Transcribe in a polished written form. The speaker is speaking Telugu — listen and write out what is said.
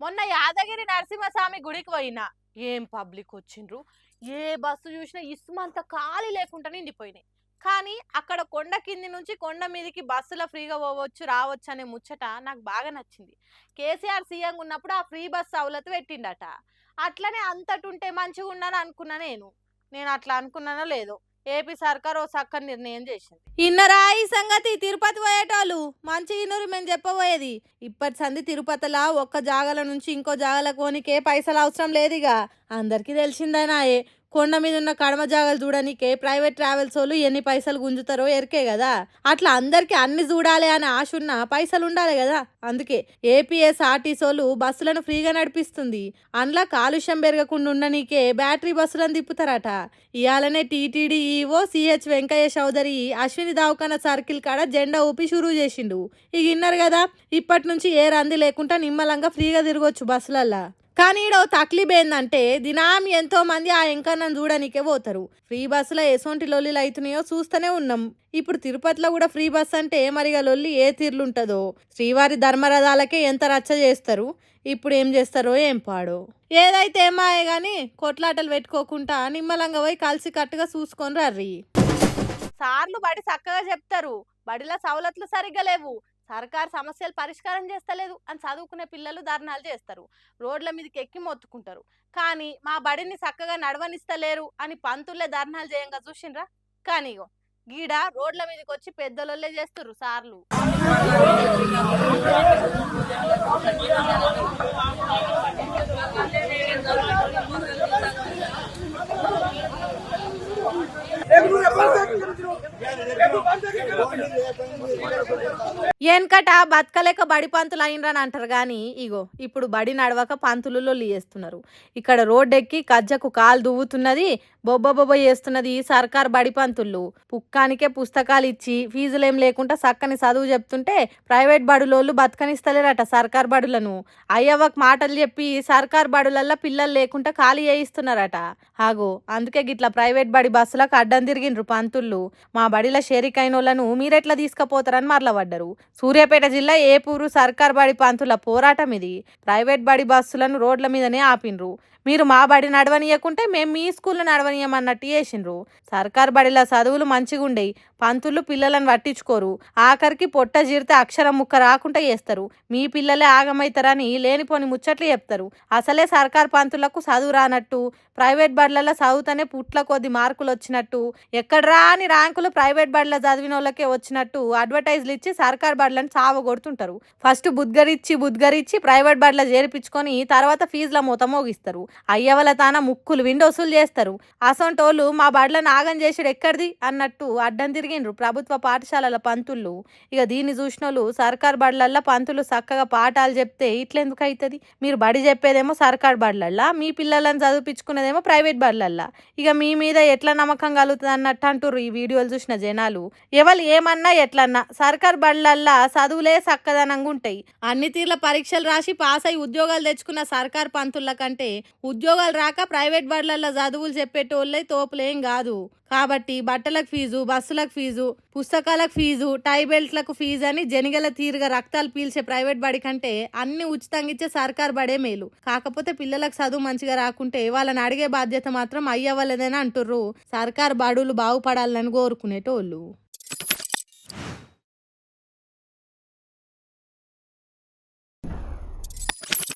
మొన్న యాదగిరి నరసింహస్వామి గుడికి పోయినా ఏం పబ్లిక్ వచ్చిండ్రు. ఏ బస్సు చూసినా ఇసుమంత ఖాళీ లేకుండా నిండిపోయినాయి. కానీ అక్కడ కొండ కింది నుంచి కొండ మీదకి బస్సులో ఫ్రీగా పోవచ్చు రావచ్చు అనే ముచ్చట నాకు బాగా నచ్చింది. కేసీఆర్ సీఎం ఉన్నప్పుడు ఆ ఫ్రీ బస్ సౌలత్ పెట్టిండట. అట్లనే అంతటుంటే మంచిగా ఉన్నాను అనుకున్నా నేను అట్లా అనుకున్నానో లేదో ఏపీ సర్కార్ ఓ చక్కని నిర్ణయం చేసింది. ఇన్నరా ఈ సంగతి తిరుపతి పోయేటోళ్ళు మంచి ఇన్నూరు మేము చెప్పబోయేది. ఇప్పటి సంది తిరుపతిలా ఒక్క జాగల నుంచి ఇంకో జాగలకు పోనీకే పైసలు అవసరం లేదుగా. అందరికీ తెలిసిందేనాయే. కొండ మీద ఉన్న కడమ జాగాలు చూడనికే ప్రైవేట్ ట్రావెల్స్ వాళ్ళు ఎన్ని పైసలు గుంజుతారో ఎరికే కదా. అట్లా అందరికి అన్ని చూడాలి అనే ఆశ ఉన్న పైసలు ఉండాలి కదా. అందుకే ఏపీఎస్ఆర్టీసీ వాళ్ళు బస్సులను ఫ్రీగా నడిపిస్తుంది. అందులో కాలుష్యం పెరగకుండా ఉండనీకే బ్యాటరీ బస్సులను తిప్పుతారట. ఇవాళనే టీటీడీ ఈవో సిహెచ్ వెంకయ్య చౌదరి అశ్విని దవాఖాన సర్కిల్ కాడ జెండా ఊపి షురూ చేసిండు. ఇక ఇన్నారు కదా, ఇప్పటి నుంచి ఏ రంది లేకుండా నిమ్మలంగా ఫ్రీగా తిరగొచ్చు బస్సులల్లా. కానీ ఈడో తక్లీఫ్ ఏందంటే దినాం ఎంతో మంది ఆ ఎంకన్నను చూడనికే పోతారు. ఫ్రీ బస్సులో ఎసొంటి లొల్లిలు అవుతున్నాయో చూస్తూనే ఉన్నాం. ఇప్పుడు తిరుపతిలో కూడా ఫ్రీ బస్ అంటే మరిగా లొల్లి ఏ తీర్లుంటుందో. శ్రీవారి ధర్మరథాలకే ఎంత రచ్చ చేస్తారు. ఇప్పుడు ఏం చేస్తారో ఏం పాడో. ఏదైతే ఏమాయే గాని కొట్లాటలు పెట్టుకోకుండా నిమ్మలంగా పోయి కలిసి కట్టుగా చూసుకొని రర్రి. సార్లు బడి చక్కగా చెప్తారు, బడిలో సవలతులు సరిగ్గా లేవు, సర్కార్ సమస్యలు పరిష్కారం చేస్తలేదు అని చదువుకునే పిల్లలు ధర్నాలు చేస్తారు, రోడ్ల మీదకి ఎక్కి మొత్తుకుంటారు. కానీ మా బడిని చక్కగా నడవనిస్తలేరు అని పంతుల్లే ధర్నాలు చేయంగా చూసిండ్రా. కానీ గీడ రోడ్ల మీదకి వచ్చి పెద్దలొల్లే చేస్తుర్రు సార్లు. వెనకట బతకలేక బడి పంతులు అయినరని అంటారు కానీ ఇగో ఇప్పుడు బడి నడవక పంతులు లొల్లి చేస్తున్నారు. ఇక్కడ రోడ్డెక్కి కజ్జకు కాలు దువ్వుతున్నది, బొబ్బ చేస్తున్నది సర్కార్ బడి పంతుళ్ళు. పుక్కానికే పుస్తకాలు ఇచ్చి ఫీజులేం లేకుండా చక్కని చదువు చెప్తుంటే ప్రైవేట్ బడులోళ్ళు బతకనిస్తలేరట సర్కార్ బడులను. అయ్యవ్వకు మాటలు చెప్పి సర్కార్ బడులల్లో పిల్లలు లేకుండా ఖాళీ చేయిస్తున్నారట. ఆగో అందుకే గిట్లా ప్రైవేట్ బడి బస్సులకు అడ్డం తిరిగిండ్రు పంతుళ్ళు. మా బడిలో షేరికైనోళ్లను మీరెట్లా తీసుకుపోతారని మరలబడ్డరు. సూర్యాపేట జిల్లా ఏపూరు సర్కార్ బడి పంతుల పోరాటం ఇది. ప్రైవేట్ బడి బస్సులను రోడ్ల మీదనే ఆపిండ్రు. మీరు మా బడి నడవనీయకుంటే మేము మీ స్కూల్లో నడవనీయమన్నట్టు చేసిండ్రు. సర్కార్ బడిలో చదువులు మంచిగుండేవి, పంతులు పిల్లలను పట్టించుకోరు. ఆఖరికి పొట్ట జీరితే అక్షరం ముక్క రాకుండా చేస్తారు. మీ పిల్లలే ఆగమవుతారని లేనిపోని ముచ్చట్లు చెప్తారు. అసలే సర్కార్ పంతులకు చదువు రానట్టు, ప్రైవేట్ బడులలో చదువుతూనే పుట్ల కొద్ది మార్కులు వచ్చినట్టు, ఎక్కడ రాని ర్యాంకులు ప్రైవేట్ బడిలో చదివిన వాళ్ళకే వచ్చినట్టు అడ్వర్టైజ్లు ఇచ్చి సర్కార్ బడులను చావగొడుతుంటారు. ఫస్ట్ బుద్గరిచ్చి ప్రైవేట్ బడిలో చేర్పించుకొని తర్వాత ఫీజుల మూత మోగిస్తారు. అయ్యవల తాన ముక్కులు విండోసులు చేస్తారు. అసొంటోళ్ళు మా బడులను నాగం చేసాడు ఎక్కడిది అన్నట్టు అడ్డం తిరిగిండ్రు ప్రభుత్వ పాఠశాలల పంతుళ్ళు. ఇక దీన్ని చూసినోళ్ళు సర్కార్ బడులల్లో పంతులు చక్కగా పాఠాలు చెప్తే ఇట్లెందుకు అవుతుంది, మీరు బడి చెప్పేదేమో సర్కార్ బడులల్లా, మీ పిల్లలను చదివిపించుకునేదేమో ప్రైవేట్ బడులల్లా, ఇక మీ మీద ఎట్లా నమ్మకం కలుగుతుంది అన్నట్టు అంటుర్రు ఈ వీడియోలు చూసిన జనాలు. ఎవరు ఏమన్నా ఎట్లన్నా సర్కార్ బడులల్లా చదువులే చక్కదనంగా ఉంటాయి. అన్ని తీర్ల పరీక్షలు రాసి పాస్ అయి ఉద్యోగాలు తెచ్చుకున్న సర్కార్ పంతుల కంటే ఉద్యోగాలు రాక ప్రైవేట్ బడులల్లో చదువులు చెప్పేటోళ్ళే తోపులేం కాదు. కాబట్టి బట్టలకు ఫీజు, బస్సులకు ఫీజు, పుస్తకాలకు ఫీజు, టై బెల్ట్లకు ఫీజు అని జనిగల తీరుగా రక్తాలు పీల్చే ప్రైవేట్ బడి కంటే అన్ని ఉచితంగా ఇచ్చే సర్కార్ బడే మేలు. కాకపోతే పిల్లలకు చదువు మంచిగా రాకుంటే వాళ్ళని అడిగే బాధ్యత మాత్రం అయ్యవ్వలేదని అంటుర్రు సర్కార్ బడులు బాగుపడాలని కోరుకునేటోళ్ళు.